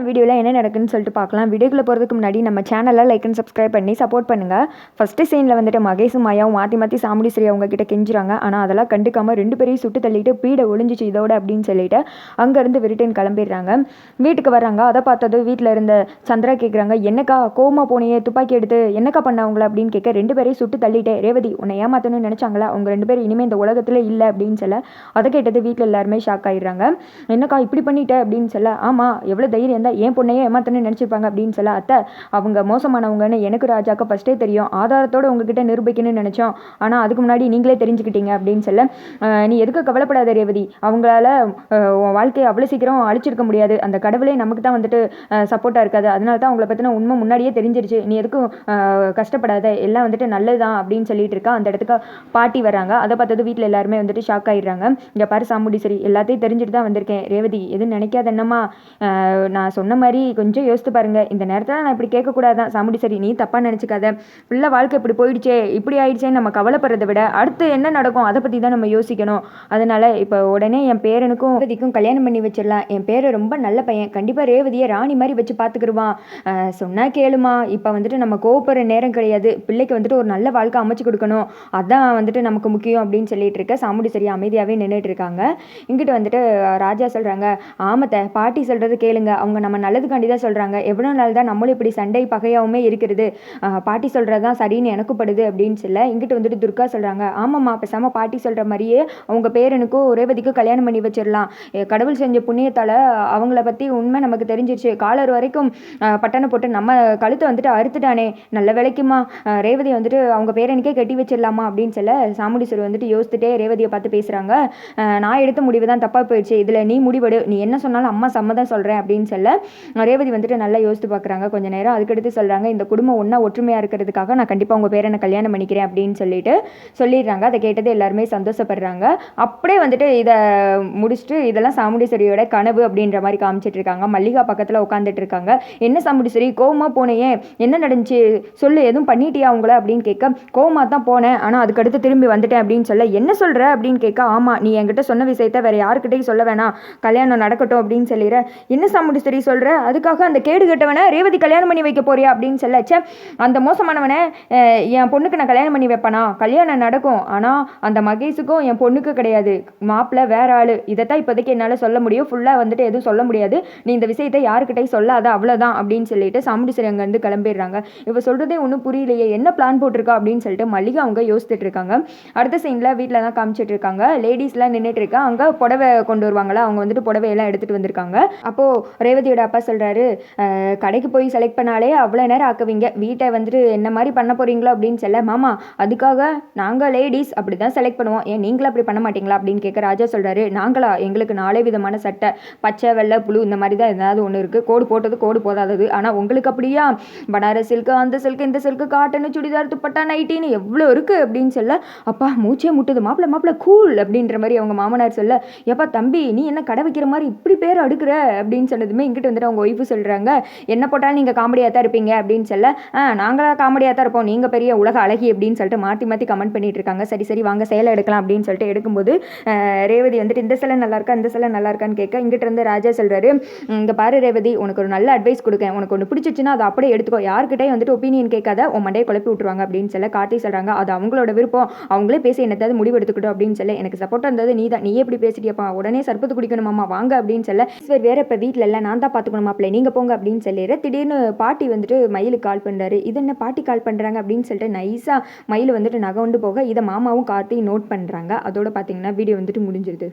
வீடியோவில் என்ன நடக்குன்னு சொல்லிட்டு பார்க்கலாம். வீடியோக்குள்ள போகிறதுக்கு முன்னாடி நம்ம சேனலை லைக் அண்ட் சப்ஸ்கிரைப் பண்ணி சப்போர்ட் பண்ணுங்கள். ஃபஸ்ட்டு சீனில் வந்துட்டு மகேஷும் மாயாவும் மாற்றி சாமுடி ஸ்ரீ அவங்க கிட்ட கெஞ்சுறாங்க. ஆனால் அதெல்லாம் கண்டுக்காமல் 2 பேரையும் சுட்டு தள்ளிட்டு பீடை ஒளிஞ்சிச்சு இதோட அப்படின்னு சொல்லிட்டு அங்கேருந்து ரிட்டர்ன் கிளம்பிடுறாங்க. வீட்டுக்கு வர்றாங்க. அதை பார்த்தது வீட்டில் இருந்த சந்திரா கேட்குறாங்க, என்னக்கா கோமா போனியே துப்பாக்கி எடுத்து என்னக்கா பண்ணவங்கள அப்படின்னு கேட்க 2 பேரையும் சுட்டு தள்ளிட்டே ரேவதி உன்னை ஏமாத்தணும்னு நினச்சாங்களா, அவங்க 2 பேரும் இனிமேல் இந்த உலகத்தில் இல்லை அப்படின்னு சொல்ல அதை கேட்டது வீட்டில் எல்லாருமே ஷாக் ஆகிடுறாங்க. என்னக்கா இப்படி பண்ணிட்ட அப்படின்னு சொல்ல, ஆமாம் எவ்வளோ தைரியம் என் பொண்ணையே ஏமாத்தணும்னு நினச்சிருப்பாங்க அப்படின்னு சொல்ல, அத்தை அவங்க மோசமானவங்கன்னு எனக்கு ராஜாக்கு ஃபஸ்ட்டே தெரியும், ஆதாரத்தோடு உங்ககிட்ட நிரூபிக்கணும்னு நினச்சோம், ஆனால் அதுக்கு முன்னாடி நீங்களே தெரிஞ்சுக்கிட்டீங்க அப்படின்னு சொல்ல, நீ எதுக்கு கவலைப்படாத ரேவதி, அவங்களால வாழ்க்கையை அவ்வளோ சீக்கிரம் அழிச்சிருக்க முடியாது, அந்த கடவுளே நமக்கு தான் வந்துட்டு சப்போர்ட்டாக இருக்காது, அதனால தான் அவங்கள பற்றின உண்மை முன்னாடியே தெரிஞ்சிருச்சு, நீ எதுக்கும் கஷ்டப்படாத, எல்லாம் வந்துட்டு நல்லது தான் அப்படின்னு சொல்லிட்டு இருக்கா. அந்த இடத்துக்கு பாட்டி வராங்க. அதை பார்த்தது வீட்டில் எல்லாருமே வந்துட்டு ஷாக் ஆகிடுறாங்க. இங்கே பாரு சாமுடி சரி எல்லாத்தையும் தெரிஞ்சுட்டு தான் வந்திருக்கேன் ரேவதி, எதுவும் நினைக்காத என்னம்மா, நான் சொன்ன மாதிரி கொஞ்சம் யோசித்து பாருங்க, இந்த நேரத்தில் நான் இப்படி கேட்கக்கூடாதான் சாமுடி சரி, நீ தப்பாக நினச்சிக்காத, பிள்ளை வாழ்க்கை இப்படி போயிடுச்சே இப்படி ஆயிடுச்சேன்னு நம்ம கவலைப்படுறதை விட அடுத்து என்ன நடக்கும் அதை பற்றி தான் நம்ம யோசிக்கணும். அதனால் இப்போ உடனே என் பேரனுக்கும் ரேவதிக்கும் கல்யாணம் பண்ணி வச்சிடலாம், என் பேரை ரொம்ப நல்ல பையன், கண்டிப்பாக ரேவதியை ராணி மாதிரி வச்சு பார்த்துக்கிடுவான், சொன்னால் கேளுமா, இப்போ வந்துட்டு நம்ம கோவப்படுற நேரம் கிடையாது, பிள்ளைக்கு வந்துட்டு ஒரு நல்ல வாழ்க்கை அமைச்சு கொடுக்கணும், அதான் வந்துட்டு நமக்கு முக்கியம் அப்படின்னு சொல்லிட்டு இருக்க சாமுடி சரி அமைதியாகவே நின்றுட்டு இருக்காங்க. இங்கிட்டு வந்துட்டு ராஜா சொல்கிறாங்க, ஆமத்தை பாட்டி சொல்கிறது கேளுங்க, அவங்க நம்ம நல்லதுக்காண்டி தான் சொல்கிறாங்க, எவ்வளோ நாள் தான் நம்மளும் இப்படி சண்டை பகையாகவுமே இருக்கிறது, பாட்டி சொல்கிறது தான் சரின்னு எனக்கும் படுது அப்படின்னு சொல்ல, இங்கிட்டு வந்துட்டு துர்கா சொல்கிறாங்க, ஆமாம்மா பேசாமல் பாட்டி சொல்கிற மாதிரியே அவங்க பேரனுக்கும் ரேவதிக்கும் கல்யாணம் பண்ணி வச்சிடலாம், கடவுள் செஞ்ச புண்ணியத்தால் அவங்கள பற்றி உண்மை நமக்கு தெரிஞ்சிருச்சு, காலர் வரைக்கும் பட்டனை போட்டு நம்ம கழுத்தை வந்துட்டு அறுத்துட்டானே, நல்ல வேலைக்குமா ரேவதியை வந்துட்டு அவங்க பேரனுக்கே கட்டி வச்சிடலாமா அப்படின்னு சொல்ல, சாமுண்டீஸ்வரி வந்துட்டு யோசிச்சுட்டே ரேவதியை பார்த்து பேசுகிறாங்க, நான் எடுத்த முடிவு தான் தப்பாக போயிடுச்சு, இதில் நீ முடிவெடு, நீ என்ன சொன்னாலும் அம்மா சம்மதம் சொல்கிறேன் அப்படின்னு சொல்ல ரேவதி வந்துட்டு நல்லா யோசித்து பார்க்குறாங்க. கொஞ்சம் நேரம் அதுக்கடுத்து சொல்கிறாங்க, இந்த குடும்பம் ஒன்றா ஒற்றுமையாக இருக்கிறதுக்காக நான் கண்டிப்பாக உங்கள் பேரை கல்யாணம் பண்ணிக்கிறேன் அப்படின்னு சொல்லிட்டு சொல்லிடுறாங்க. அதை கேட்டது எல்லாருமே சந்தோஷப்படுறாங்க. அப்படியே வந்துட்டு இதை முடிச்சுட்டு இதெல்லாம் சாமுண்டீஸ்வரியோட கனவு அப்படின்ற மாதிரி காமிச்சிட்டு இருக்காங்க. மல்லிகா பக்கத்தில் உட்காந்துட்டு இருக்காங்க. என்ன சாமுண்டீஸ்வரி கோவமா போனேயே, என்ன நடந்துச்சு சொல்லு, எதுவும் பண்ணிட்டியா அவங்கள அப்படின்னு கேட்க, கோவமா தான் போனேன், ஆனால் அதுக்கடுத்து திரும்பி வந்துட்டேன் அப்படின்னு சொல்ல, என்ன சொல்கிற அப்படின்னு கேட்க, ஆமாம் நீ என்கிட்ட சொன்ன விஷயத்த வேறு யாருக்கிட்டையும் சொல்ல வேணாம், கல்யாணம் நடக்கட்டும் அப்படின்னு சொல்லிடுற, என்ன சாமுண்டீஸ்வரி சொல்கிற, அதுக்காக அந்த கேடு கட்டவனை ரேவதி கல்யாணம் பண்ணி வைக்க போறியா அப்படின்னு சொல்லச்சே, அந்த மோசமானவனை என் பொண்ணுக்கு நான் கல்யாணம் பண்ணி வைப்பேனா, கல்யாணம் நடக்கும், ஆனால் அந்த மகேஷுக்கும் என் பொண்ணுக்கு கிடையாது, மாப்பிள்ளை வேற ஆள், இதைத்தான் இப்போதைக்கு என்னால் சொல்ல முடியும், ஃபுல்லாக வந்துட்டு எதுவும் சொல்ல முடியாது, நீ இந்த விஷயத்தை யாருக்கிட்டையும் சொல்லாத அவ்வளோதான் அப்படின்னு சொல்லிட்டு சாமுண்டீஸ்வரி அங்கேருந்து கிளம்பிடுறாங்க. இப்போ சொல்கிறதே ஒன்றும் புரியலையே, என்ன பிளான் போட்டிருக்கா அப்படின்னு சொல்லிட்டு மல்லிகா அவங்க யோசிச்சுட்டு இருக்காங்க. அடுத்த சீனில் வீட்டில் தான் காமிச்சிட்டு இருக்காங்க. லேடிஸ்லாம் நின்றுட்டு இருக்கா. அங்கே புடவை கொண்டு வருவாங்களா, அவங்க வந்துட்டு புடவையெல்லாம் எடுத்துகிட்டு வந்திருக்காங்க. அப்போது ரேவதியோட அப்பா சொல்கிறாரு, கடைக்கு போய் செலக்ட் பண்ணாலே அவ்வளோ நேரம் ஆக்குவீங்க, வீட்டை வந்துட்டு என்ன மாதிரி பண்ண போகிறீங்களோ அப்படின்னு சொல்ல, மாமா அதுக்காக நாங்கள் லேடிஸ் அப்படி தான் செலக்ட் பண்ணுவோம், ஏன் நீங்களும் அப்படி பண்ண மாட்டீங்களா அப்படின்னு கேட்க ராஜா சொல்கிறாரு, நாங்களா, எங்களுக்கு 4 விதமான சட்டை, பச்சை வெள்ளை புழு இந்த மாதிரி தான் ஏதாவது ஒன்று இருக்குது, கோடு போட்டது கோடு போதாதது, ஆனால் உங்களுக்கு அப்படியா பனாரஸ் சில்க்கு, அந்த சில்க்கு, இந்த சில்க்கு, காட்டனு, சுடிதார், துப்பட்டா, நைட்டின்னு எவ்வளோ இருக்குது அப்படின்னு சொல்ல, அப்பா மூச்சே முட்டுது, மாப்பிள்ளை கூல் அப்படின்ற மாதிரி அவங்க மாமனார் சொல்ல, எப்பா தம்பி நீ என்ன கடை வைக்கிற மாதிரி இப்படி பேர் அடுக்கிற அப்படின்னு சொன்னதுமே இங்கிட்டு வந்துட்டு அவங்க ஒய்ஃபு சொல்கிறாங்க, என்ன போட்டாலும் நீங்கள் காமெடியாக தான் இருப்பீங்க அப்படின்னு சொல்ல, நாங்களாக காமெடியாக தான் இருப்போம், நீங்கள் பெரிய உலக அழகி அப்படின்னு சொல்லிட்டு மாற்றி கமெண்ட் பண்ணிட்டு இருக்காங்க. சரி வாங்க சேலை எடுக்கலாம் அப்படின்னு சொல்லிட்டு எடுக்கும்போது ரேவதி வந்துட்டு இந்த சேலை நல்லா இருக்கா, இந்த சேலை நல்லா இருக்கான்னு கேட்க, இங்கிட்ட இருந்து ராஜா சொல்கிறாரு, இந்த பாரு ரேவதி உனக்கு ஒரு நல்ல அட்வைஸ் கொடுக்கேன், உனக்கு ஒன்று பிடிச்சிச்சுன்னா அதை அப்படியே எடுத்துக்கோ, யார்கிட்டையும் வந்துட்டு ஒப்பீனியன் கேட்காத, உன் மண்டையை குழப்பி விட்டுருவாங்க அப்படின்னு சொல்ல, கார்த்தி சொல்கிறாங்க, அது அவங்களோட விருப்பம், அவங்களே பேசி என்னத்தாவது முடிவு எடுத்துக்கிட்டோம் அப்படின்னு சொல்ல, எனக்கு சப்போர்ட்டாக இருந்தது நீயே எப்படி பேசிட்டியப்பா, உடனே சர்பத்து குடிக்கணுமாம்மா வாங்க அப்படின்னு சொல்ல, வேற இப்போ வீட்டில் இல்லை நான் தான் பார்த்துக்கணும் மாப்பிள்ளை நீங்கள் போங்க அப்படின்னு சொல்லிடுற, திடீர்னு பாட்டி வந்துட்டு மயிலுக்கு கால் பண்ணுறாரு, இது என்ன பாட்டி கால் பண்ணுறாங்க அப்படின்னு சொல்லிட்டு நைஸாக மயில் வந்துட்டு நகை கொண்டு போக இதை மாமாவும் கார்த்தியும் நோட் பண்ணுறாங்க. அதோட பார்த்தீங்கன்னா வீடியோ வந்துட்டு முடிஞ்சிருது.